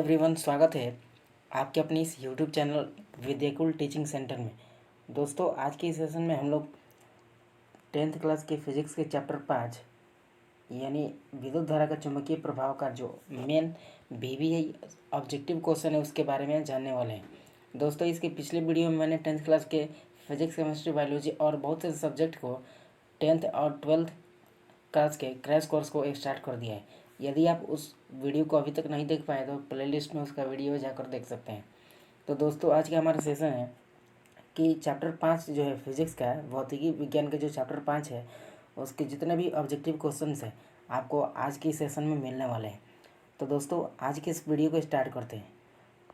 Everyone, स्वागत है आपके अपनी इस YouTube channel Vidyakul teaching centre में। दोस्तों, आज के इस सेशन में हम लोग 10th क्लास के फिजिक्स के चैप्टर 5 यानी विद्युत धारा का चुंबकीय प्रभाव का जो मेन VBI ऑब्जेक्टिव क्वेश्चन है उसके बारे में जानने वाले हैं। दोस्तों, इसके पिछले वीडियो में मैंने 10th क्लास के फिजिक्स, केमिस्ट्री, बायोलॉजी और बहुत से सब्जेक्ट को 10th और 12th क्लास के क्रैश कोर्स को स्टार्ट कर दिया है। यदि आप उस वीडियो को अभी तक नहीं देख पाए तो प्लेलिस्ट में उसका वीडियो जाकर देख सकते हैं। तो दोस्तों, आज का हमारा सेशन है कि चैप्टर 5 जो है फिजिक्स का, भौतिकी विज्ञान का जो चैप्टर 5 है उसके जितने भी ऑब्जेक्टिव क्वेश्चंस हैं आपको आज के सेशन में मिलने वाले हैं। तो दोस्तों, आज के इस वीडियो को स्टार्ट करते हैं।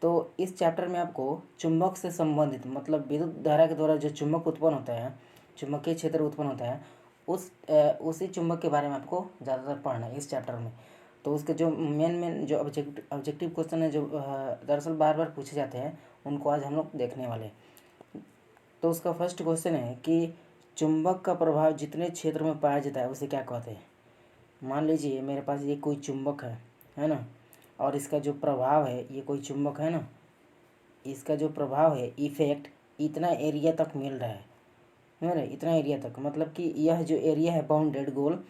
तो इस चैप्टर में आपको चुंबक से संबंधित मतलब विद्युत धारा के द्वारा जो चुंबक उत्पन्न होता है, चुंबकीय क्षेत्र उत्पन्न होता है, उसी चुंबक के बारे में आपको ज़्यादातर पढ़ना है इस चैप्टर में। तो उसके जो मेन जो ऑब्जेक्टिव क्वेश्चन है जो दरअसल बार बार पूछे जाते हैं उनको आज हम लोग देखने वाले हैं। तो उसका फर्स्ट क्वेश्चन है कि चुंबक का प्रभाव जितने क्षेत्र में पाया जाता है उसे क्या कहते हैं। मान लीजिए मेरे पास ये कोई चुंबक है ना, और इसका जो प्रभाव है, ये कोई चुंबक है ना, इसका जो प्रभाव है, इफेक्ट इतना एरिया तक मिल रहा है ना, इतना एरिया तक, मतलब कि यह जो एरिया है बाउंडेड गोल,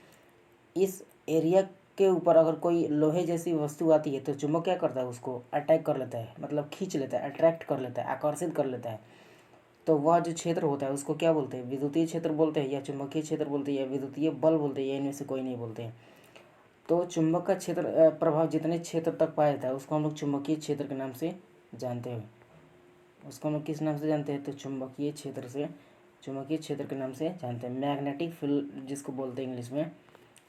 इस एरिया के ऊपर अगर कोई लोहे जैसी वस्तु आती है तो चुंबक क्या करता है, उसको अटैक कर लेता है, मतलब खींच लेता है, अट्रैक्ट कर लेता है, आकर्षित कर लेता है। तो वह जो क्षेत्र होता है उसको क्या बोलते हैं, विद्युतीय क्षेत्र बोलते हैं, या चुंबकीय क्षेत्र बोलते हैं, या विद्युतीय बल बोलते हैं, या इनमें से कोई नहीं बोलते हैं। तो चुंबक का क्षेत्र प्रभाव जितने क्षेत्र तक पाया जाता है उसको हम लोग चुंबकीय क्षेत्र के नाम से जानते हैं। उसको हम लोग किस नाम से जानते हैं, तो चुंबकीय क्षेत्र के नाम से जानते हैं। मैग्नेटिक फील्ड जिसको बोलते हैं इंग्लिश में,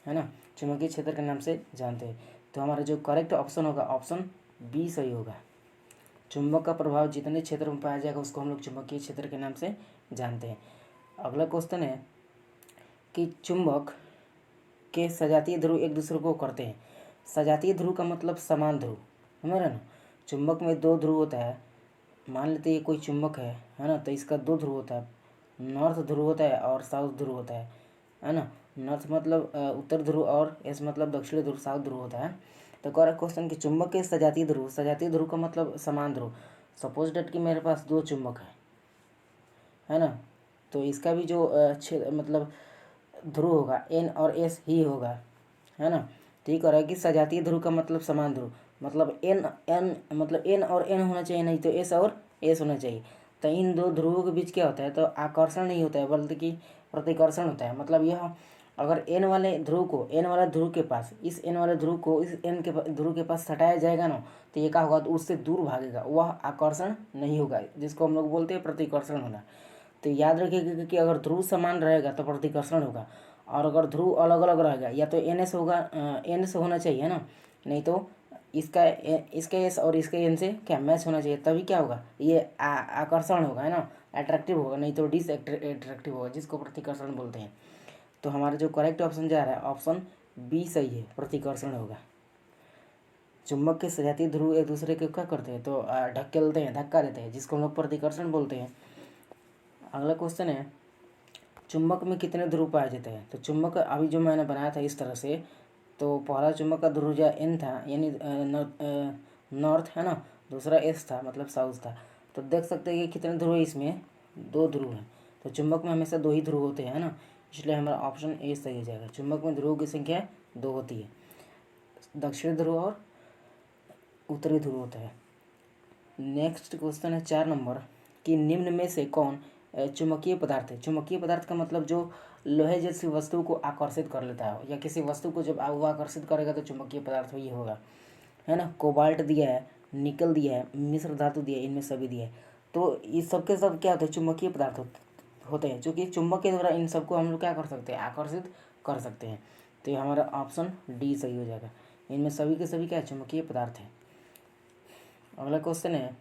है ना, चुंबकीय क्षेत्र के नाम से जानते हैं। तो हमारा जो करेक्ट ऑप्शन होगा ऑप्शन बी सही होगा। चुंबक का प्रभाव जितने क्षेत्र में पाया जाएगा उसको हम लोग चुंबकीय क्षेत्र के नाम से जानते हैं। अगला क्वेश्चन है कि चुंबक के सजातीय ध्रुव एक दूसरे को करते हैं। सजातीय ध्रुव का मतलब समान ध्रुव, समझ रहे ना। चुंबक में दो ध्रुव होता है। मान लेते हैं ये कोई चुंबक है ना, तो इसका दो ध्रुव होता है, नॉर्थ ध्रुव होता है और साउथ ध्रुव होता है ना। नॉर्थ मतलब उत्तर ध्रुव और एस मतलब दक्षिणी ध्रुव, साउथ ध्रुव होता है। तो करेक्ट क्वेश्चन कि चुंबक के सजातीय ध्रुव का मतलब समान ध्रुव। सपोज डेट कि मेरे पास दो चुंबक है ना, तो इसका भी जो मतलब ध्रुव होगा एन और एस ही होगा, है ना। ठीक है कि सजातीय ध्रुव का मतलब समान ध्रुव, मतलब एन और एन होना चाहिए, नहीं तो एस और एस होना चाहिए। तो इन दो ध्रुवों के बीच क्या होता है, तो आकर्षण नहीं होता है बल्कि प्रतिकर्षण होता है। मतलब यह अगर एन वाले ध्रुव के पास इस एन वाले ध्रुव को इस एन के ध्रुव के पास सटाया जाएगा ना, तो ये क्या होगा, तो उससे दूर भागेगा, वह आकर्षण नहीं होगा, जिसको हम लोग बोलते हैं प्रतिकर्षण होना। तो याद रखिएगा कि अगर ध्रुव समान रहेगा तो प्रतिकर्षण होगा, और अगर ध्रुव अलग अलग रहेगा या तो एन एस होगा, एन से होना चाहिए ना, नहीं तो इसका एस और इसके एन से क्या मैच होना चाहिए, तभी क्या होगा, ये आकर्षण होगा, है ना, अट्रैक्टिव होगा, नहीं तो अट्रैक्टिव होगा, जिसको प्रतिकर्षण बोलते हैं। तो हमारा जो करेक्ट ऑप्शन जा रहा है ऑप्शन बी सही है, प्रतिकर्षण होगा। चुंबक के सजातीय ध्रुव एक दूसरे के क्या करते हैं, तो ढकेलते हैं, धक्का देते हैं, जिसको हम लोग प्रतिकर्षण बोलते हैं। अगला क्वेश्चन है चुंबक में कितने ध्रुव पाए जाते हैं। तो चुंबक अभी जो मैंने बनाया था इस तरह से, तो पहला चुंबक का ध्रुव जो एन था यानी नॉर्थ, है ना, दूसरा एस था मतलब साउथ था। तो देख सकते हैं कि कितने ध्रुव है, इसमें दो ध्रुव हैं। तो चुंबक में हमेशा दो ही ध्रुव होते हैं ना, इसलिए हमारा ऑप्शन ए सही हो जाएगा। चुंबक में ध्रुवों की संख्या दो होती है, दक्षिणी ध्रुव और उत्तरी ध्रुव होता है। नेक्स्ट क्वेश्चन है 4 नंबर कि निम्न में से कौन चुंबकीय पदार्थ है। चुंबकीय पदार्थ का मतलब जो लोहे जैसी वस्तु को आकर्षित कर लेता है, या किसी वस्तु को जब वो आकर्षित करेगा तो चुंबकीय पदार्थ ये होगा, है ना। कोबाल्ट दिया है, निकल दिया है, मिश्र धातु दिया है, इनमें सभी दिया है। तो ये सब के सब क्या होते हैं, चुंबकीय पदार्थ होते हैं, जो कि चुंबक के द्वारा इन सबको हम लोग क्या कर सकते हैं, आकर्षित कर सकते हैं। तो ये हमारा ऑप्शन डी सही हो जाएगा। इनमें सभी के सभी क्या है, चुंबकीय पदार्थ है। अगला क्वेश्चन है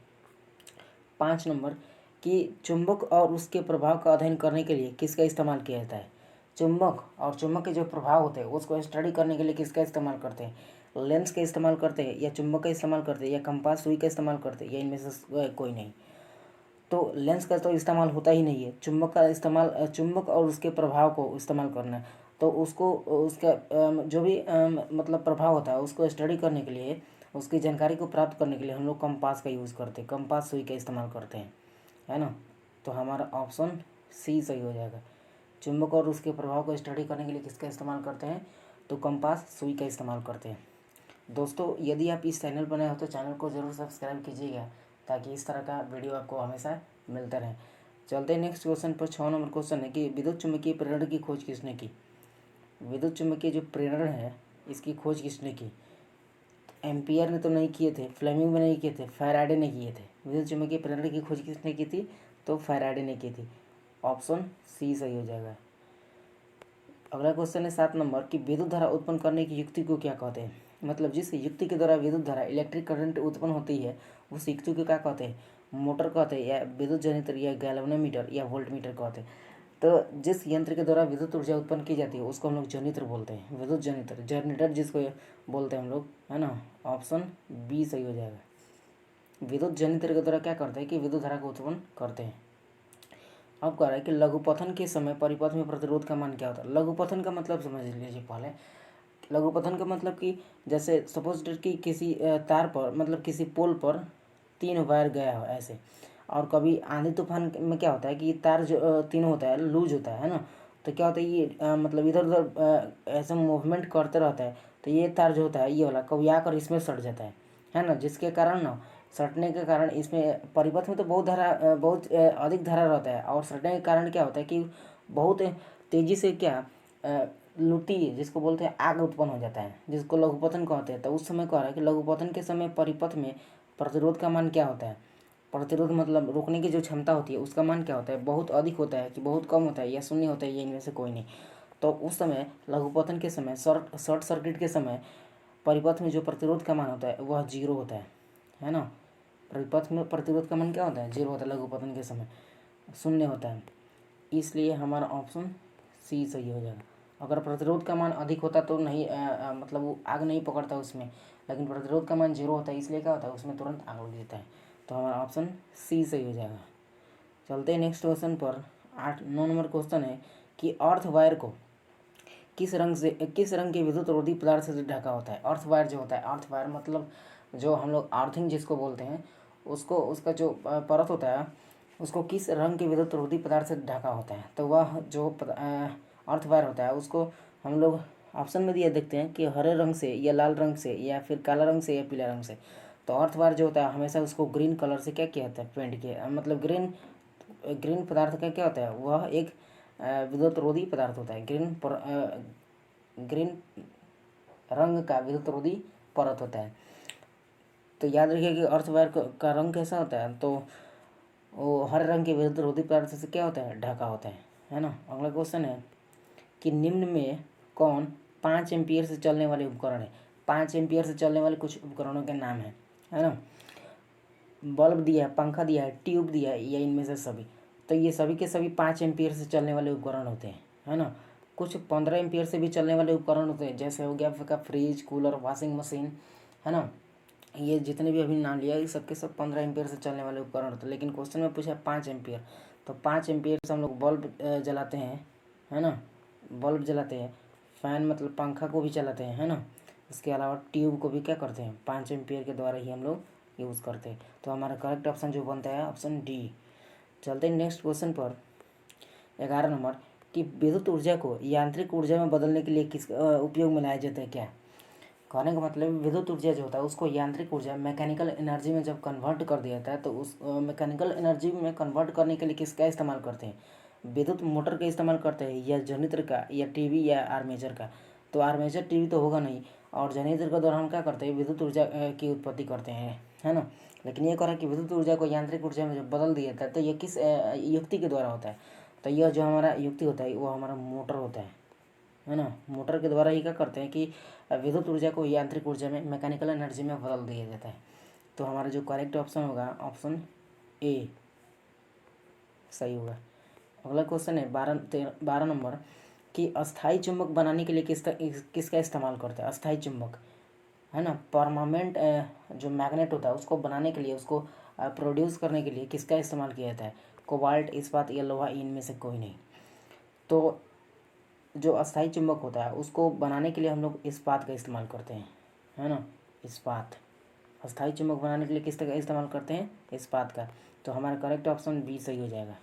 5 नंबर कि चुंबक और उसके प्रभाव का अध्ययन करने के लिए किसका इस्तेमाल किया जाता है। चुंबक और चुंबक के जो प्रभाव होते हैं उसको स्टडी करने के लिए किसका इस्तेमाल करते हैं। लेंस का इस्तेमाल करते हैं, या चुंबक का इस्तेमाल करते हैं, या कंपास सुई का इस्तेमाल करते हैं, या इनमें से कोई नहीं। तो लेंस का तो इस्तेमाल होता ही नहीं है। चुंबक का इस्तेमाल, चुंबक और उसके प्रभाव को इस्तेमाल करना है। तो उसको उसका जो भी मतलब प्रभाव होता है उसको स्टडी करने के लिए उसकी जानकारी को प्राप्त करने के लिए हम लोग कंपास का यूज़ करते हैं, कंपास सुई का इस्तेमाल करते हैं, है ना। तो हमारा ऑप्शन सी सही हो जाएगा। चुंबक और उसके प्रभाव को स्टडी करने के लिए किसका इस्तेमाल करते हैं, तो कंपास सुई का इस्तेमाल करते हैं। दोस्तों यदि आप इस चैनल पर नए हो तो चैनल को ज़रूर सब्सक्राइब कीजिएगा, ताकि इस तरह का वीडियो आपको हमेशा मिलता रहे। चलते हैं नेक्स्ट क्वेश्चन पर। 6 नंबर क्वेश्चन है कि विद्युत चुम्बकीय प्रेरण की खोज किसने की। विद्युत चुम्बकीय जो प्रेरण है इसकी खोज किसने की। एम्पियर ने तो नहीं किए थे, फ्लेमिंग ने नहीं किए थे, फैराडे ने किए थे। विद्युत चुम्बकीय प्रेरण की खोज किसने की थी, तो फैराडे ने की थी। ऑप्शन सी सही हो जाएगा। अगला क्वेश्चन है 7 नंबर कि विद्युत धारा उत्पन्न करने की युक्ति को क्या कहते हैं। मतलब जिस युक्ति के द्वारा विद्युत धारा इलेक्ट्रिक करंट उत्पन्न होती है उस युक्ति को क्या कहते हैं, मोटर कहते हैं, या विद्युत जनरेटर, या गैल्वेनोमीटर, या वोल्टमीटर कहते हैं। तो जिस यंत्र के द्वारा विद्युत ऊर्जा उत्पन्न की जाती है उसको हम लोग जनरेटर बोलते हैं, विद्युत जनरेटर, जनरेटर जिसको बोलते हैं हम लोग, है ना। ऑप्शन बी सही हो जाएगा। विद्युत जनरेटर के द्वारा क्या करते हैं कि विद्युत धारा को उत्पन्न करते हैं। अब कह रहा है कि लघुपथन के समय परिपथ में प्रतिरोध का मान क्या होता है। लघुपथन का मतलब समझ लीजिए पहले। लघुपथन का मतलब कि जैसे सपोज कि किसी तार पर, मतलब किसी पोल पर 3 वायर गया हो ऐसे, और कभी आंधी तूफान में क्या होता है कि तार जो तीनों होता है लूज होता है ना। तो क्या होता है ये मतलब इधर उधर ऐसा मूवमेंट करते रहता है। तो ये तार जो होता है ये वाला कभी आकर इसमें सट जाता है ना। जिसके कारण ना सटने के कारण इसमें परिपथ में तो बहुत धारा बहुत अधिक धारा रहता है, और सटने के कारण क्या होता है कि बहुत तेज़ी से क्या लुटी जिसको बोलते हैं आग उत्पन्न हो जाता है, जिसको लघुपतन कहते हैं। तो उस समय कह रहा है कि लघुपतन के समय परिपथ में प्रतिरोध का मान क्या होता है। प्रतिरोध मतलब रोकने की जो क्षमता होती है उसका मान क्या होता है, बहुत अधिक होता है कि बहुत कम होता है, या शून्य होता है, या इनमें से कोई नहीं। तो उस समय लघुपतन के समय शॉर्ट सर्किट के समय परिपथ में जो प्रतिरोध का मान होता है वह 0 होता है ना। परिपथ में प्रतिरोध का मान क्या होता है, 0 होता है, लघुपतन के समय शून्य होता है। इसलिए हमारा ऑप्शन सी सही हो जाएगा। अगर प्रतिरोध का मान अधिक होता तो नहीं मतलब वो आग नहीं पकड़ता उसमें, लेकिन प्रतिरोध का मान 0 होता है, इसलिए क्या होता है उसमें तुरंत आग लग जाता है। तो हमारा ऑप्शन सी सही हो जाएगा। चलते हैं नेक्स्ट क्वेश्चन पर। 9 नंबर क्वेश्चन है कि अर्थ वायर को किस रंग के विद्युत रोधी पदार्थ से ढका होता है। अर्थ वायर जो होता है, अर्थ वायर मतलब जो हम लोग अर्थिंग जिसको बोलते हैं, उसको उसका जो परत होता है उसको किस रंग के विद्युत रोधी पदार्थ से ढका होता है। तो वह जो अर्थ वायर होता है उसको हम लोग ऑप्शन में दिया देखते हैं कि हरे रंग से, या लाल रंग से, या फिर काला रंग से, या पीला रंग से। तो अर्थ वायर जो होता है हमेशा उसको ग्रीन कलर से क्या किया जाता है, पेंट किया, मतलब ग्रीन पदार्थ का क्या होता है, वह एक विद्युत रोधी पदार्थ होता है। ग्रीन रंग का विद्युत रोधी परत होता है। तो याद रखिए कि अर्थ वायर का रंग कैसा होता है, तो वो हरे रंग के विद्युत रोधी पदार्थ से क्या होता है, ढका होता है ना। अगला क्वेश्चन है कि निम्न में कौन 5 एम्पीयर से चलने वाले उपकरण है। 5 एम्पीयर से चलने वाले कुछ उपकरणों के नाम है ना। बल्ब दिया है, पंखा दिया है, ट्यूब दिया है, या इनमें से सभी। तो ये सभी के सभी 5 एम्पीयर से चलने वाले उपकरण होते हैं, है ना। कुछ 15 एम्पीयर से भी चलने वाले उपकरण होते हैं, जैसे हो गया आपका फ्रिज, कूलर, वॉशिंग मशीन, है ना। ये जितने भी अभी नाम लिया ये सबके सब 15 एम्पीयर से चलने वाले उपकरण होते हैं। लेकिन क्वेश्चन में पूछा 5 एम्पीयर, तो 5 एम्पीयर से हम लोग बल्ब जलाते हैं, है ना। बल्ब जलाते हैं, फ़ैन मतलब पंखा को भी चलाते हैं, है ना। इसके अलावा ट्यूब को भी क्या करते हैं, 5 एम्पीयर के द्वारा ही हम लोग यूज़ करते हैं। तो हमारा करेक्ट ऑप्शन जो बनता है ऑप्शन डी। चलते हैं नेक्स्ट क्वेश्चन पर। 11 नंबर कि विद्युत ऊर्जा को यांत्रिक ऊर्जा में बदलने के लिए किस उपयोग में लाया जाता है क्या। कहने का मतलब विद्युत ऊर्जा जो होता है उसको यांत्रिक ऊर्जा, मैकेनिकल एनर्जी में जब कन्वर्ट कर दिया जाता है, तो उस मैकेनिकल एनर्जी में कन्वर्ट करने के लिए किसका इस्तेमाल करते हैं, विद्युत मोटर का इस्तेमाल करते हैं, या जनरेटर का, या टीवी, या आर्मेचर का। तो आर्मेचर टीवी तो होगा नहीं, और जनरेटर के द्वारा हम क्या करते हैं, विद्युत ऊर्जा की उत्पत्ति करते हैं, है ना। लेकिन ये कह रहा है कि विद्युत ऊर्जा को यांत्रिक ऊर्जा में जब बदल दिया जाता है तो ये किस युक्ति के द्वारा होता है। तो यह जो हमारा युक्ति होता है वो हमारा मोटर होता है ना। मोटर के द्वारा ही क्या करते हैं कि विद्युत ऊर्जा को यांत्रिक ऊर्जा में, मैकेनिकल एनर्जी में बदल दिया जाता है। तो हमारा जो करेक्ट ऑप्शन होगा ऑप्शन ए सही होगा। अगला क्वेश्चन है 12 नंबर कि अस्थाई चुंबक बनाने के लिए किसका इस्तेमाल करते हैं। अस्थाई चुंबक, है ना, परमानेंट जो मैग्नेट होता है उसको बनाने के लिए, उसको प्रोड्यूस करने के लिए किसका इस्तेमाल किया जाता है, कोबाल्ट, इस्पात, या लोहा, इनमें से कोई नहीं। तो जो अस्थाई चुंबक होता है उसको बनाने के लिए हम लोग इस्पात का इस्तेमाल करते हैं, है ना, इस्पात। अस्थायी चुंबक बनाने के लिए किस का इस्तेमाल करते हैं? इस्पात का। तो हमारा करेक्ट ऑप्शन बी सही हो जाएगा।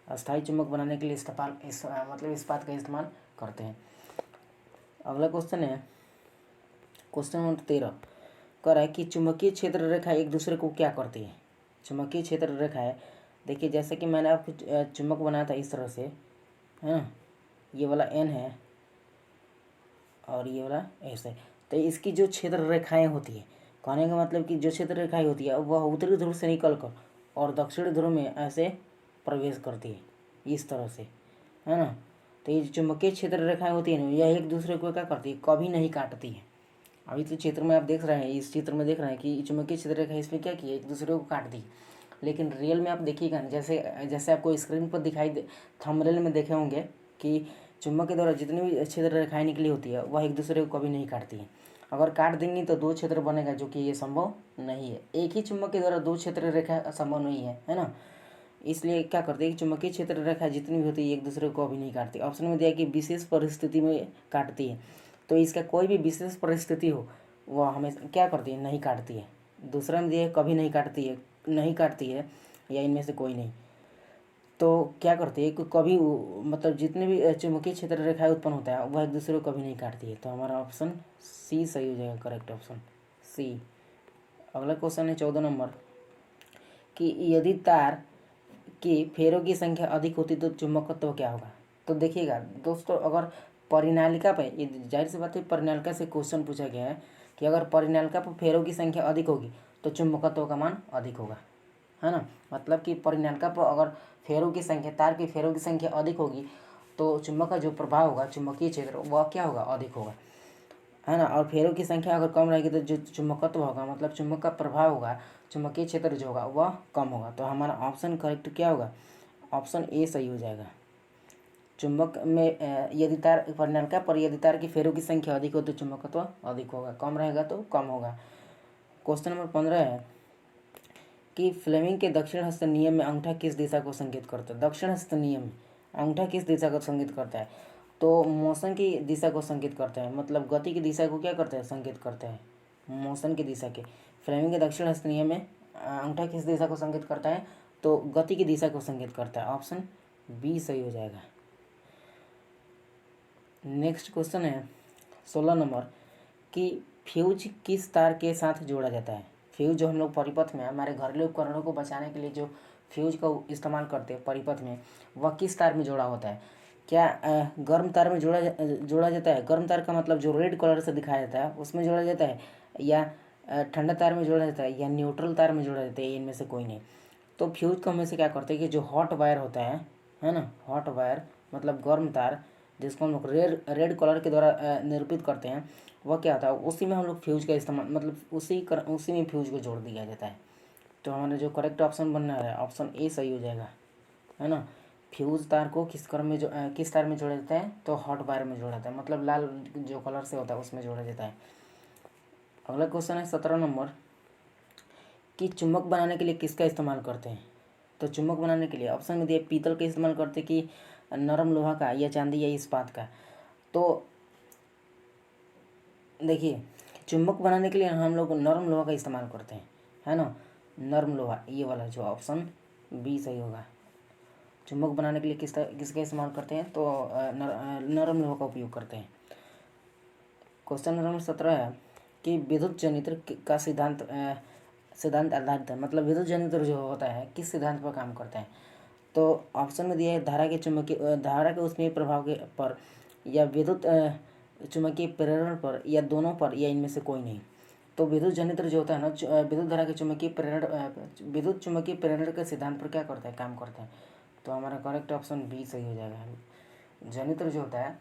अस्थायी चुंबक बनाने के लिए मतलब इस्पात का इस्तेमाल करते हैं। अगला क्वेश्चन है क्वेश्चन नंबर 13, कह रहा है कि चुंबकीय क्षेत्र रेखा एक दूसरे को क्या करती है? चुंबकीय क्षेत्र रेखा है, देखिए जैसे कि मैंने आपको चुंबक बनाया था इस तरह से, है ना, ये वाला एन है और ये वाला एस है। तो इसकी जो क्षेत्र रेखाएं होती है, कहने का मतलब कि जो क्षेत्र रेखाएं होती है वह उत्तरी ध्रुव से निकल कर और दक्षिण ध्रुव में ऐसे प्रवेश करती है इस तरह से, है ना। तो ये चुंबकीय क्षेत्र रेखाएं होती है ना, यह एक दूसरे को क्या करती है? कभी नहीं काटती है। अभी तो चित्र में आप देख रहे हैं, इस चित्र में देख रहे हैं कि चुंबकीय क्षेत्र रेखा इसमें क्या की है? एक दूसरे को काट दी। लेकिन रियल में आप देखिएगा, जैसे जैसे आपको स्क्रीन पर दिखाई दे, थंबनेल में देखे होंगे कि चुंबक के द्वारा जितनी भी क्षेत्र रेखाएं निकली होती है वह एक दूसरे को कभी नहीं काटती है। अगर काट देंगी तो दो क्षेत्र बनेगा, जो कि ये संभव नहीं है। एक ही चुंबक के द्वारा दो क्षेत्र रेखा संभव नहीं है ना। इसलिए क्या करती है कि चुंबकीय क्षेत्र रेखा जितनी भी होती है एक दूसरे को कभी नहीं काटती। ऑप्शन में दिया कि विशेष परिस्थिति में काटती है, तो इसका कोई भी विशेष परिस्थिति हो वह हमेशा क्या करती है? नहीं काटती है। दूसरा में दिया है कभी नहीं काटती है, नहीं काटती है, या इनमें से कोई नहीं। तो क्या करती है कि कभी मतलब जितने भी चुंबकीय क्षेत्र रेखाएं उत्पन्न होता है वह एक दूसरे को कभी नहीं काटती है। तो हमारा ऑप्शन सी सही हो जाएगा, करेक्ट ऑप्शन सी। अगला क्वेश्चन है 14 नंबर, कि यदि तार की फेरों की संख्या अधिक होती तो चुंबकत्व क्या होगा? तो देखिएगा दोस्तों, अगर परिनालिका पे, ये जाहिर सी बात है परिनालिका से क्वेश्चन पूछा गया है कि अगर परिनालिका पर फेरों की संख्या अधिक होगी तो चुंबकत्व का मान अधिक होगा, है ना। मतलब कि परिनालिका पर अगर फेरों की संख्या, तार की फेरों की संख्या अधिक होगी तो चुंबक का जो प्रभाव होगा, चुंबकीय क्षेत्र, वह क्या होगा? अधिक होगा, है ना। और फेरों की संख्या अगर कम रहेगी तो जो चुंबकत्व होगा, मतलब चुंबक का प्रभाव होगा, चुंबकीय क्षेत्र जो होगा वह कम होगा। तो हमारा ऑप्शन करेक्ट क्या होगा? ऑप्शन ए सही हो जाएगा। चुंबक में यदि तार परिनालिका पर यदि तार की फेरों की संख्या अधिक हो तो चुंबकत्व अधिक होगा, कम रहेगा तो कम होगा। क्वेश्चन नंबर 15 है कि फ्लेमिंग के दक्षिण हस्त नियम में अंगूठा किस दिशा को संकेत करता है? दक्षिण हस्त नियम में अंगूठा किस दिशा को संकेत करता है? तो मोशन की दिशा को संकेत करता है, मतलब गति की दिशा को क्या करता है? संकेत करता है, मोशन की दिशा के। फ्लेमिंग के दक्षिण हस्त नियम में अंगूठा किस दिशा को संकेत करता है? तो गति की दिशा को संकेत करता है। ऑप्शन बी सही हो जाएगा। नेक्स्ट क्वेश्चन है 16 नंबर, कि फ्यूज किस तार के साथ जोड़ा जाता है? फ्यूज जो हम लोग परिपथ में, हमारे घरेलू उपकरणों को बचाने के लिए जो फ्यूज का इस्तेमाल करते हैं परिपथ में, वह किस तार में जोड़ा होता है? क्या गर्म तार में जोड़ा जाता है? गर्म तार का मतलब जो रेड कलर से दिखाया जाता है उसमें जोड़ा जाता है, या ठंडा तार में जोड़ा जाता है, या न्यूट्रल तार में जोड़ा जाता है? इनमें से कोई नहीं। तो फ्यूज को हमें से क्या करते हैं कि जो हॉट वायर होता है ना, हॉट वायर मतलब गर्म तार, जिसको हम लोग रेड कलर के द्वारा निरूपित करते हैं, वह क्या होता है? उसी में हम लोग फ्यूज का इस्तेमाल, मतलब उसी में फ्यूज को जोड़ दिया जाता है। तो हमारा जो करेक्ट ऑप्शन बनना है ऑप्शन ए सही हो जाएगा, है ना। फ्यूज तार को किस तार में जोड़ा जाता है? तो हॉट वायर में जोड़ा जाता है, मतलब लाल जो कलर से होता है उसमें जोड़ा जाता है। अगला क्वेश्चन है 17 नंबर, कि चुंबक बनाने के लिए किसका इस्तेमाल करते हैं? तो चुंबक बनाने के लिए ऑप्शन में दिया पीतल का इस्तेमाल करते हैं, कि नरम लोहा का, या चांदी, या इस्पात का। तो देखिए चुंबक बनाने के लिए हम लोग नरम लोहा का इस्तेमाल करते हैं, है ना। नरम लोहा, ये वाला जो ऑप्शन बी सही होगा। चुंबक बनाने के लिए किसका इस्तेमाल करते हैं? तो नरम लोहा का उपयोग करते हैं। क्वेश्चन नंबर 17 है कि विद्युत जनित्र का सिद्धांत आधारित है, मतलब विद्युत जनित्र जो होता है किस सिद्धांत पर काम करता है? तो ऑप्शन में दिया है धारा के ऊष्मीय प्रभाव के पर, या विद्युत चुंबकीय प्रेरण पर, या दोनों पर, या इनमें से कोई नहीं। तो विद्युत जनित्र जो होता है ना, विद्युत धारा के विद्युत चुंबकीय प्रेरण के सिद्धांत पर क्या करता है? काम करता है। तो हमारा करेक्ट ऑप्शन बी सही हो जाएगा। जनित्र जो होता है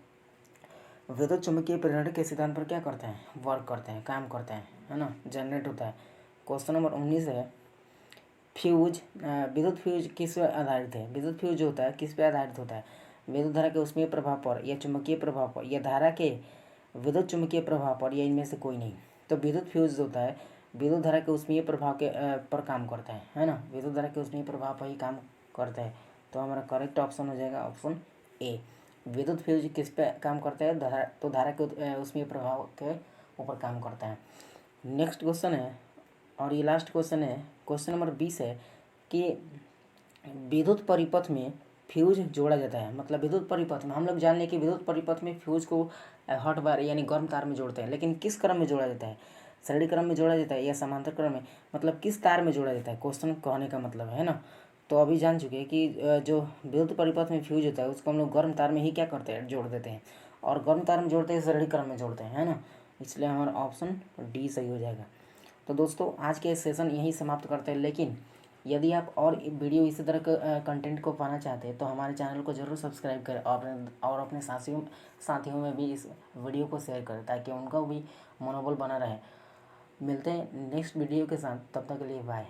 विद्युत चुंबकीय प्रेरण के सिद्धांत पर क्या करते हैं? वर्क करते हैं, काम करते हैं, है ना, जनरेट होता है। क्वेश्चन नंबर 19 है फ्यूज, विद्युत फ्यूज किस पर आधारित है? विद्युत फ्यूज जो होता है किस पे आधारित होता है? विद्युत धारा के ऊष्मीय प्रभाव पर, या चुंबकीय प्रभाव पर, या धारा के विद्युत चुंबकीय प्रभाव पर, या इनमें से कोई नहीं। तो विद्युत फ्यूज जो होता है विद्युत धारा के ऊष्मीय प्रभाव के पर काम करता है ना, विद्युत धारा के ऊष्मीय प्रभाव पर ही काम करता है। तो हमारा करेक्ट ऑप्शन हो जाएगा ऑप्शन ए। विद्युत फ्यूज किस पे काम करता है? तो धारा के ऊष्मीय प्रभाव के ऊपर काम करता है। नेक्स्ट क्वेश्चन है और ये लास्ट क्वेश्चन है, क्वेश्चन नंबर 20 है कि विद्युत परिपथ में फ्यूज जोड़ा जाता है। मतलब विद्युत परिपथ में हम लोग जान लें कि विद्युत परिपथ में फ्यूज को हॉट वायर यानी गर्म तार में जोड़ते हैं, लेकिन किस क्रम में जोड़ा जाता है? सरणी क्रम में जोड़ा जाता है या समांतर क्रम में? मतलब किस तार में जोड़ा जाता है, क्वेश्चन कहने का मतलब है ना। तो अभी जान चुके हैं कि जो विद्युत परिपथ में फ्यूज होता है उसको हम लोग गर्म तार में ही क्या करते हैं, जोड़ देते हैं। और गर्म तार में जोड़ते हैं, सरणी क्रम में जोड़ते हैं, है ना। इसलिए हमारा ऑप्शन डी सही हो जाएगा। तो दोस्तों आज के सेशन यहीं समाप्त करते हैं, लेकिन यदि आप और वीडियो इसी तरह के कंटेंट को पाना चाहते हैं तो हमारे चैनल को ज़रूर सब्सक्राइब करें और अपने साथियों में भी इस वीडियो को शेयर करें ताकि उनका भी मनोबल बना रहे। मिलते हैं नेक्स्ट वीडियो के साथ, तब तक के लिए बाय।